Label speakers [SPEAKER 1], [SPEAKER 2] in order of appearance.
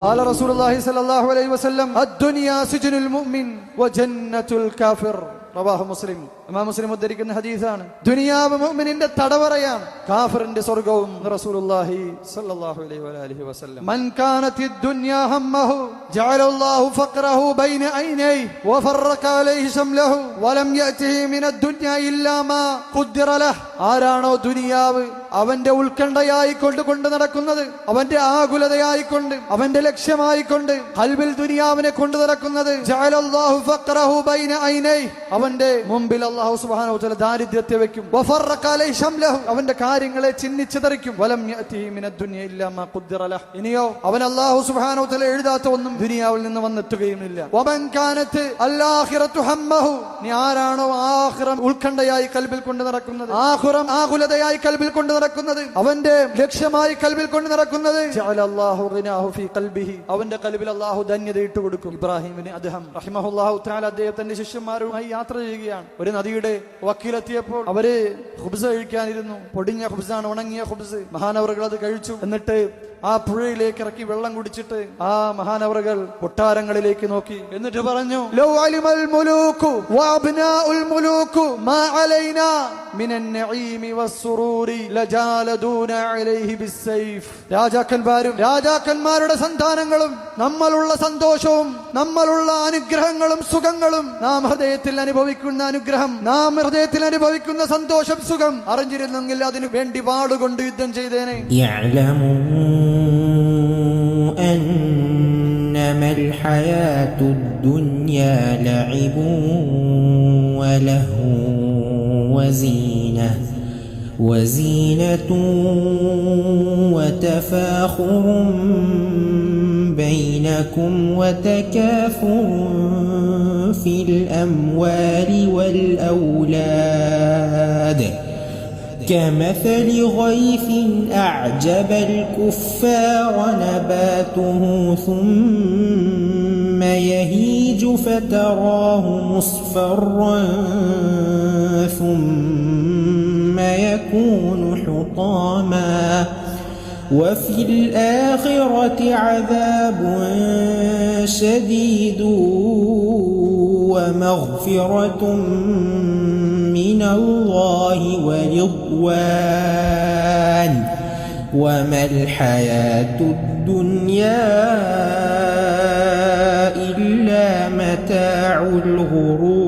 [SPEAKER 1] قال رسول الله صلى الله عليه وسلم الدنيا سجن المؤمن وجنة الكافر റവാഹു മുസ്ലിം. ഇമാം മുസ്ലിം ഉദ്ധരിക്കുന്ന ഹദീസാണ്. ദുനിയാവ് മുഅ്മിനിന്റെ തടവറയാണ്, കാഫിറിന്റെ സ്വർഗ്ഗവും. റസൂലുള്ളാഹി സ്വല്ലല്ലാഹു അലൈഹി വഅലിഹി വസല്ലം മൻ കാനത്തിദ് ദുനിയാ ഹമ്മഹു ജഅലല്ലാഹു ഫഖറഹു ബൈന ഐനൈഹി വഫറക അലൈഹി ശംലഹു വലം യഅതിഹി മിനദ് ദുനിയാ ഇല്ലാ മാ ഖുദ്ദിറ ലഹ്. ആരാണോ ദുനിയാവ് അവന്റെ ഉത്കണ്ഠയായിക്കൊണ്ട് കൊണ്ട് നടക്കുന്നത്, അവന്റെ ആകുലതയായിക്കൊണ്ട്, അവന്റെ ലക്ഷ്യമായിക്കൊണ്ട് ഖൽബിൽ ദുനിയാവിനെ കൊണ്ടു നടക്കുന്നത്, ജഅലല്ലാഹു ഫഖറഹു ബൈന ഐനൈഹി, അവന്റെ മുമ്പിൽ അല്ലാഹു സുബ്ഹാനഹു വ തആല ദാരിദ്ര്യത്തെ വെക്കും. വഫറക അലൈഹി ശംലഹു, അവന്റെ കാര്യങ്ങളെ ചിന്നിച്ചിതറിക്കും. വലം യഅതിഹി മിനദ് ദുനിയ ഇല്ലാ മാ ഖുദ്ദിറ ലഹ്, ഇനിയോ അവൻ അല്ലാഹു സുബ്ഹാനഹു വ തആല എഴുതാത്ത ഒന്നും ദുനിയാവിൽ നിന്ന് വന്നെത്തുകയുമില്ല. വമൻ കാനത് അൽആഖിറതു ഹമ്മഹു, നീ ആരാണോ ആഖിറം ഉത്കണ്ഠയായി കൽബിൽ കൊണ്ട് നടക്കുന്നത്, ആഖിറം ആകുലതയായി കൽബിൽ കൊണ്ട് നടക്കുന്നത്, അവന്റെ ലക്ഷ്യമായി കൽബിൽ കൊണ്ട് നടക്കുന്നത്, ജഅലല്ലാഹു ഗിനാഹു ഫീ ഖൽബിഹി, അവന്റെ കൽബിൽ അല്ലാഹു ധന്യത ഇട്ടു കൊടുക്കും. ഇബ്രാഹിം ഇബ്നു അദ്ഹം റഹിമഹുല്ലാഹു തആല അദ്ദേഹത്തിന്റെ ശിഷ്യന്മാരുമായി യാത്ര ചെയ്യുകയാണ്. ഒരു നദിയുടെ വക്കീലെത്തിയപ്പോൾ അവര് ഖുബ്സ് കഴിക്കാനിരുന്നു. പൊടിഞ്ഞ ഖുബ്സാണ്, ഉണങ്ങിയ ഖുബ്സ്. മഹാനവറുകൾ അത് കഴിച്ചു. എന്നിട്ട് ആ പുഴയിലേക്ക് ഇറക്കി വെള്ളം കുടിച്ചിട്ട് ആ മഹാനവറുകൾ കൊട്ടാരങ്ങളിലേക്ക് നോക്കി. എന്നിട്ട് പറഞ്ഞു, ലൗ അലിമൽ മുലൂകു വഅബ്നാഉൽ മുലൂകു മാ അലൈനാ മിനൻ നഈമി വസ്സുറൂരി ലജാലദൂന അലൈഹി ബിസ്സൈഫ്. രാജാക്കന്മാരുടെ സന്താനങ്ങളും നമ്മളുള്ള സന്തോഷവും നമ്മളുള്ള അനുഗ്രഹങ്ങളും സുഖങ്ങളും, നാം ഹൃദയത്തിൽ അനുഭവിക്കുന്ന അനുഗ്രഹം, നാം ഹൃദയത്തിൽ അനുഭവിക്കുന്ന സന്തോഷം, സുഖം അറിഞ്ഞിരുന്നെങ്കിൽ അതിനു വേണ്ടി വാളുകൊണ്ട് യുദ്ധം ചെയ്തേനെ.
[SPEAKER 2] أنما الحياة الدنيا لعب ولهو وزينة وتفاخر بينكم وتكاثر في الأموال والأولاد كمثل غيث أعجب الكفار نباته ثم يهيج فتراه مصفرا ثم يكون حطاما وفي الآخرة عذاب شديد ومغفرة من الله ورضوان وما الحياة الدنيا إلا متاع الغرور.